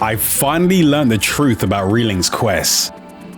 I finally learned the truth about Relink's quests.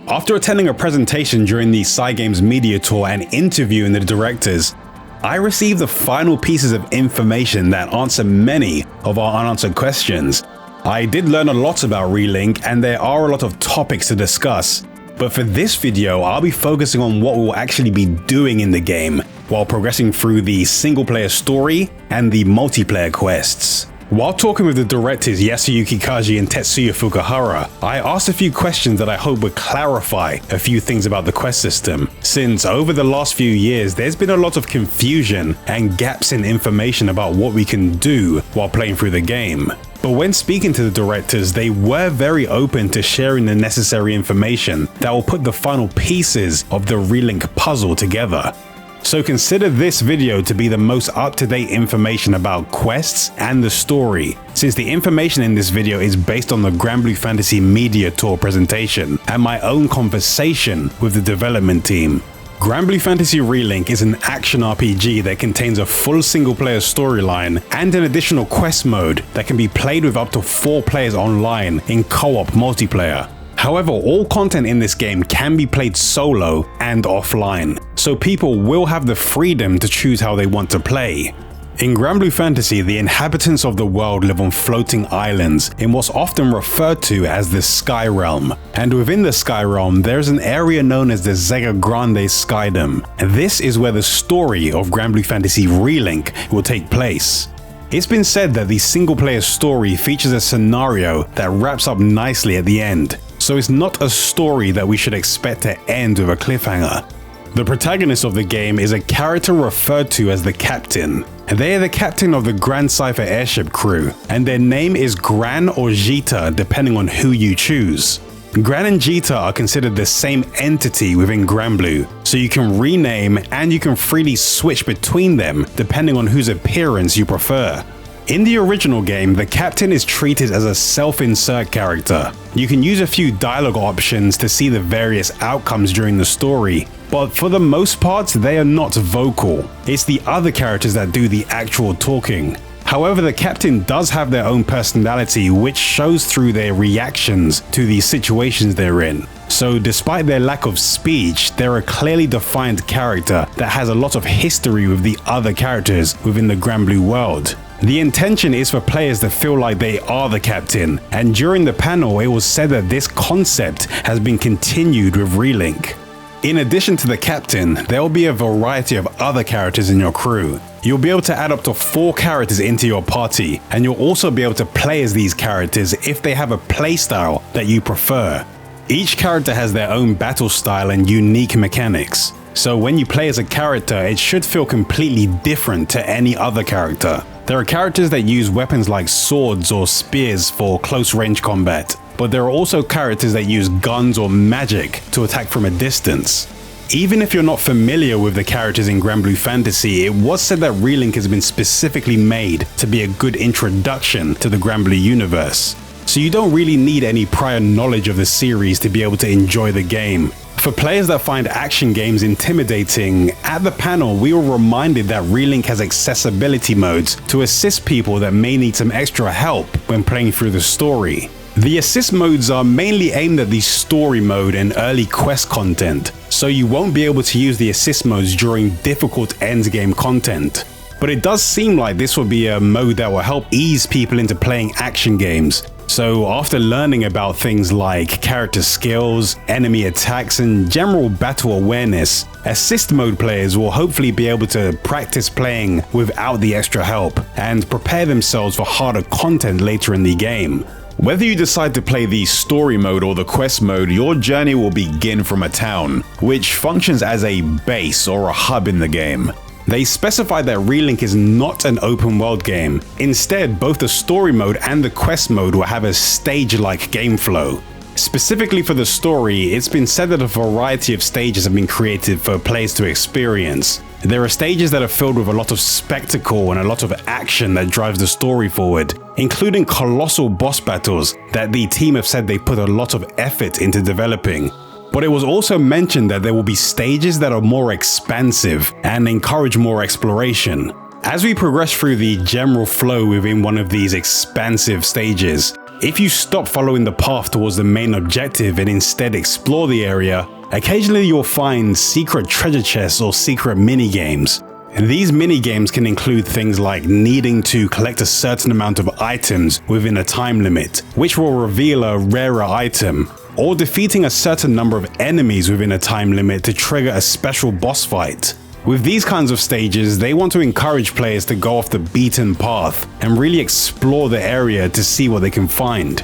After attending a presentation during the Cygames Media Tour and interviewing the directors, I received the final pieces of information that answer many of our unanswered questions. I did learn a lot about Relink, and there are a lot of topics to discuss, but for this video I'll be focusing on what we'll actually be doing in the game while progressing through the single player story and the multiplayer quests. While talking with the directors Yasuyuki Kaji and Tetsuya Fukuhara, I asked a few questions that I hope would clarify a few things about the quest system, since over the last few years there's been a lot of confusion and gaps in information about what we can do while playing through the game. But when speaking to the directors, they were very open to sharing the necessary information that will put the final pieces of the Relink puzzle together. So consider this video to be the most up-to-date information about quests and the story, since the information in this video is based on the Granblue Fantasy Media Tour presentation and my own conversation with the development team. Granblue Fantasy Relink is an action RPG that contains a full single-player storyline and an additional quest mode that can be played with up to 4 players online in co-op multiplayer. However, all content in this game can be played solo and offline, so people will have the freedom to choose how they want to play. In Granblue Fantasy, the inhabitants of the world live on floating islands in what's often referred to as the Sky Realm, and within the Sky Realm there's an area known as the Zegagrande Skydom, and this is where the story of Granblue Fantasy Relink will take place. It's been said that the single-player story features a scenario that wraps up nicely at the end, so it's not a story that we should expect to end with a cliffhanger. The protagonist of the game is a character referred to as the Captain. They are the captain of the Grand Cypher airship crew, and their name is Gran or Jita depending on who you choose. Gran and Jita are considered the same entity within Granblue, so you can rename and you can freely switch between them depending on whose appearance you prefer. In the original game, the captain is treated as a self-insert character. You can use a few dialogue options to see the various outcomes during the story, but for the most part they are not vocal. It's the other characters that do the actual talking. However, the captain does have their own personality, which shows through their reactions to the situations they're in. So despite their lack of speech, they're a clearly defined character that has a lot of history with the other characters within the Granblue world. The intention is for players to feel like they are the captain, and during the panel it was said that this concept has been continued with Relink. In addition to the captain, there will be a variety of other characters in your crew. You'll be able to add up to 4 characters into your party, and you'll also be able to play as these characters if they have a playstyle that you prefer. Each character has their own battle style and unique mechanics, so when you play as a character it should feel completely different to any other character. There are characters that use weapons like swords or spears for close range combat, but there are also characters that use guns or magic to attack from a distance. Even if you're not familiar with the characters in Granblue Fantasy, it was said that Relink has been specifically made to be a good introduction to the Granblue universe, so you don't really need any prior knowledge of the series to be able to enjoy the game. For players that find action games intimidating, at the panel we were reminded that Relink has accessibility modes to assist people that may need some extra help when playing through the story. The assist modes are mainly aimed at the story mode and early quest content, so you won't be able to use the assist modes during difficult endgame content. But it does seem like this will be a mode that will help ease people into playing action games. So after learning about things like character skills, enemy attacks, and general battle awareness, assist mode players will hopefully be able to practice playing without the extra help and prepare themselves for harder content later in the game. Whether you decide to play the story mode or the quest mode, your journey will begin from a town, which functions as a base or a hub in the game. They specify that Relink is not an open world game. Instead, both the story mode and the quest mode will have a stage-like game flow. Specifically for the story, it's been said that a variety of stages have been created for players to experience. There are stages that are filled with a lot of spectacle and a lot of action that drives the story forward, including colossal boss battles that the team have said they put a lot of effort into developing. But it was also mentioned that there will be stages that are more expansive and encourage more exploration. As we progress through the general flow within one of these expansive stages, If you stop following the path towards the main objective and instead explore the area, occasionally you'll find secret treasure chests or secret minigames. And these minigames can include things like needing to collect a certain amount of items within a time limit, which will reveal a rarer item, or defeating a certain number of enemies within a time limit to trigger a special boss fight. With these kinds of stages, they want to encourage players to go off the beaten path and really explore the area to see what they can find.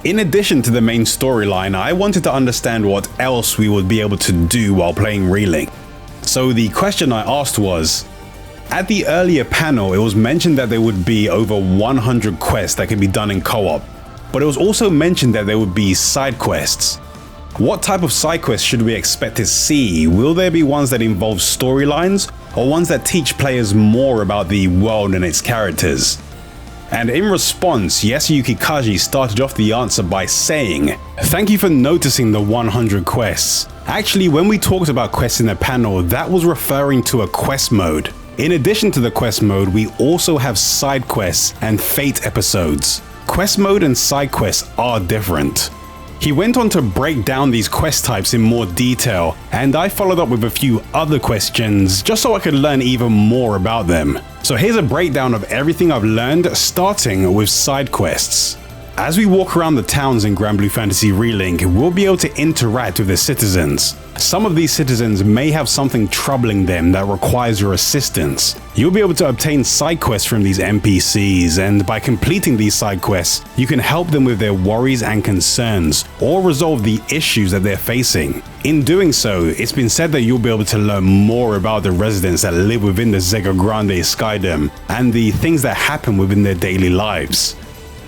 In addition to the main storyline, I wanted to understand what else we would be able to do while playing Relink. So the question I asked was, at the earlier panel it was mentioned that there would be over 100 quests that could be done in co-op, but it was also mentioned that there would be side quests. What type of side quests should we expect to see? Will there be ones that involve storylines, or ones that teach players more about the world and its characters? And in response, Yasuyuki Kaji started off the answer by saying, "Thank you for noticing the 100 quests. Actually, when we talked about quests in the panel, that was referring to a quest mode. In addition to the quest mode, we also have side quests and fate episodes. Quest mode and side quests are different." He went on to break down these quest types in more detail, and I followed up with a few other questions just so I could learn even more about them. So here's a breakdown of everything I've learned, starting with side quests. As we walk around the towns in Granblue Fantasy Relink, we'll be able to interact with the citizens. Some of these citizens may have something troubling them that requires your assistance. You'll be able to obtain side quests from these NPCs, and by completing these side quests, you can help them with their worries and concerns, or resolve the issues that they're facing. In doing so, it's been said that you'll be able to learn more about the residents that live within the Zegagrande Skydom, and the things that happen within their daily lives.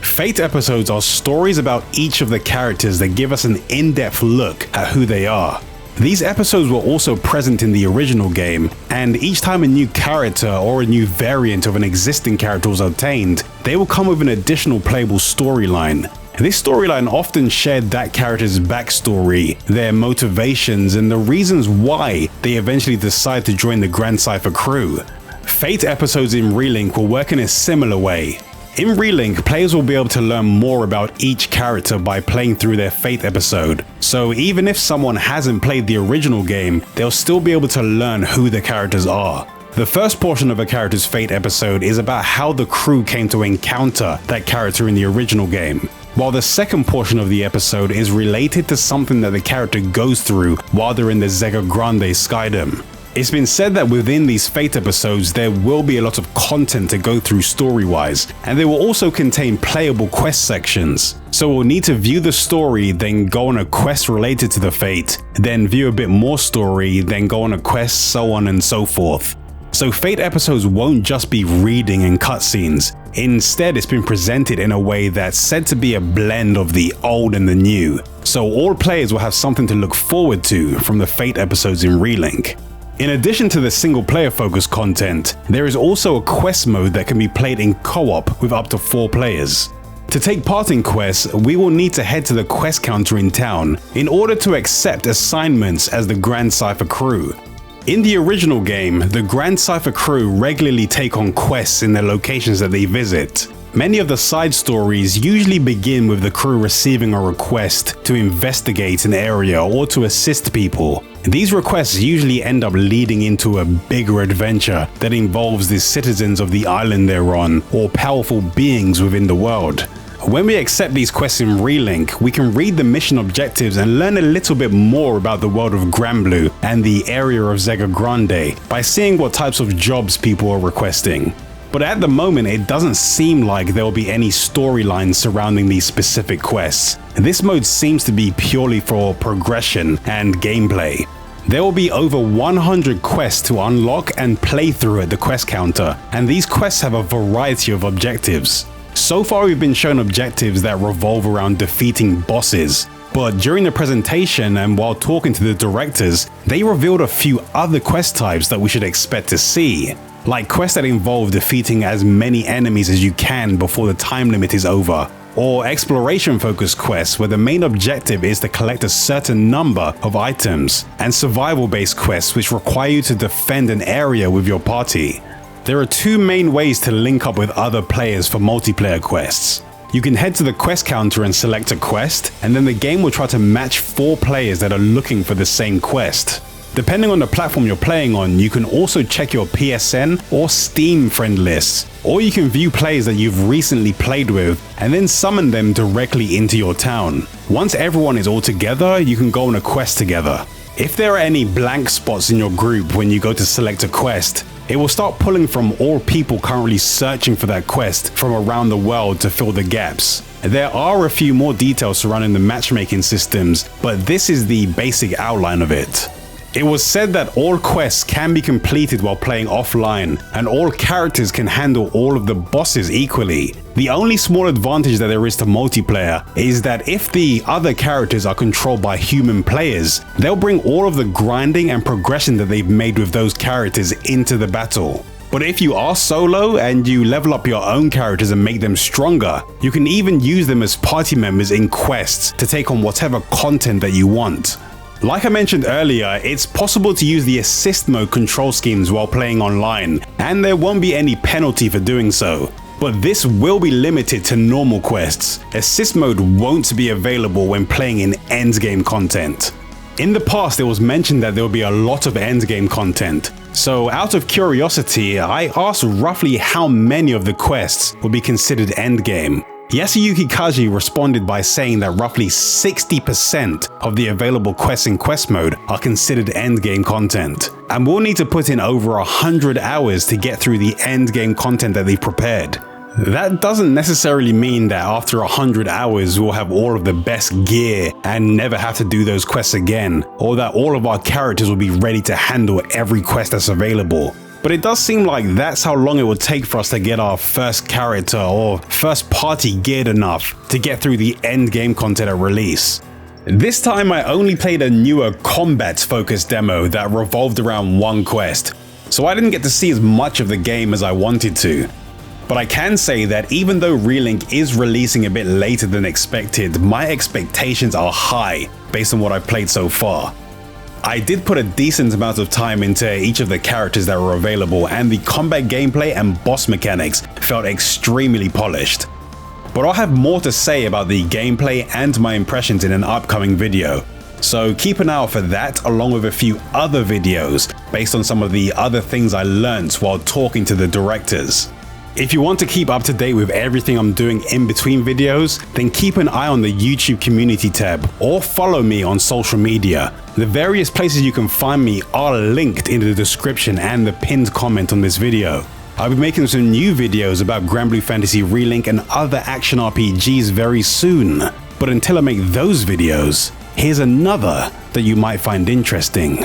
Fate episodes are stories about each of the characters that give us an in-depth look at who they are. These episodes were also present in the original game, and each time a new character or a new variant of an existing character was obtained, they will come with an additional playable storyline. This storyline often shared that character's backstory, their motivations, and the reasons why they eventually decide to join the Grand Cypher crew. Fate episodes in Relink will work in a similar way. In Relink, players will be able to learn more about each character by playing through their Fate episode. So even if someone hasn't played the original game, they'll still be able to learn who the characters are. The first portion of a character's Fate episode is about how the crew came to encounter that character in the original game, while the second portion of the episode is related to something that the character goes through while they're in the Zegagrande Skydom. It's been said that within these Fate episodes there will be a lot of content to go through story-wise, and they will also contain playable quest sections. So we'll need to view the story, then go on a quest related to the Fate, then view a bit more story, then go on a quest, so on and so forth. So Fate episodes won't just be reading and cutscenes. Instead, it's been presented in a way that's said to be a blend of the old and the new. So all players will have something to look forward to from the Fate episodes in Relink. In addition to the single player focused content, there is also a quest mode that can be played in co-op with up to 4 players. To take part in quests, we will need to head to the quest counter in town in order to accept assignments as the Grand Cypher crew. In the original game, the Grand Cypher crew regularly take on quests in the locations that they visit. Many of the side stories usually begin with the crew receiving a request to investigate an area or to assist people. These requests usually end up leading into a bigger adventure that involves the citizens of the island they're on, or powerful beings within the world. When we accept these quests in Relink, we can read the mission objectives and learn a little bit more about the world of Granblue and the area of Zegagrande by seeing what types of jobs people are requesting. But at the moment, it doesn't seem like there will be any storylines surrounding these specific quests. This mode seems to be purely for progression and gameplay. There will be over 100 quests to unlock and play through at the quest counter, and these quests have a variety of objectives. So far we've been shown objectives that revolve around defeating bosses, but during the presentation and while talking to the directors, they revealed a few other quest types that we should expect to see. Like quests that involve defeating as many enemies as you can before the time limit is over, or exploration focused quests where the main objective is to collect a certain number of items, and survival based quests which require you to defend an area with your party. There are 2 main ways to link up with other players for multiplayer quests. You can head to the quest counter and select a quest, and then the game will try to match 4 players that are looking for the same quest. Depending on the platform you're playing on, you can also check your PSN or Steam friend lists, or you can view players that you've recently played with and then summon them directly into your town. Once everyone is all together, you can go on a quest together. If there are any blank spots in your group when you go to select a quest, it will start pulling from all people currently searching for that quest from around the world to fill the gaps. There are a few more details surrounding the matchmaking systems, but this is the basic outline of it. It was said that all quests can be completed while playing offline, and all characters can handle all of the bosses equally. The only small advantage that there is to multiplayer is that if the other characters are controlled by human players, they'll bring all of the grinding and progression that they've made with those characters into the battle. But if you are solo and you level up your own characters and make them stronger, you can even use them as party members in quests to take on whatever content that you want. Like I mentioned earlier, it's possible to use the assist mode control schemes while playing online, and there won't be any penalty for doing so. But this will be limited to normal quests. Assist mode won't be available when playing in endgame content. In the past, it was mentioned that there will be a lot of endgame content. So out of curiosity, I asked roughly how many of the quests will be considered endgame. Yasuyuki Kaji responded by saying that roughly 60% of the available quests in quest mode are considered endgame content, and we'll need to put in over 100 hours to get through the endgame content that they've prepared. That doesn't necessarily mean that after 100 hours we'll have all of the best gear and never have to do those quests again, or that all of our characters will be ready to handle every quest that's available. But it does seem like that's how long it would take for us to get our first character or first party geared enough to get through the end game content at release. This time I only played a newer combat focused demo that revolved around one quest, so I didn't get to see as much of the game as I wanted to. But I can say that even though Relink is releasing a bit later than expected, my expectations are high based on what I've played so far. I did put a decent amount of time into each of the characters that were available, and the combat gameplay and boss mechanics felt extremely polished. But I'll have more to say about the gameplay and my impressions in an upcoming video, so keep an eye out for that along with a few other videos based on some of the other things I learned while talking to the directors. If you want to keep up to date with everything I'm doing in between videos, then keep an eye on the YouTube community tab or follow me on social media. The various places you can find me are linked in the description and the pinned comment on this video. I'll be making some new videos about Granblue Fantasy Relink and other action RPGs very soon. But until I make those videos, here's another that you might find interesting.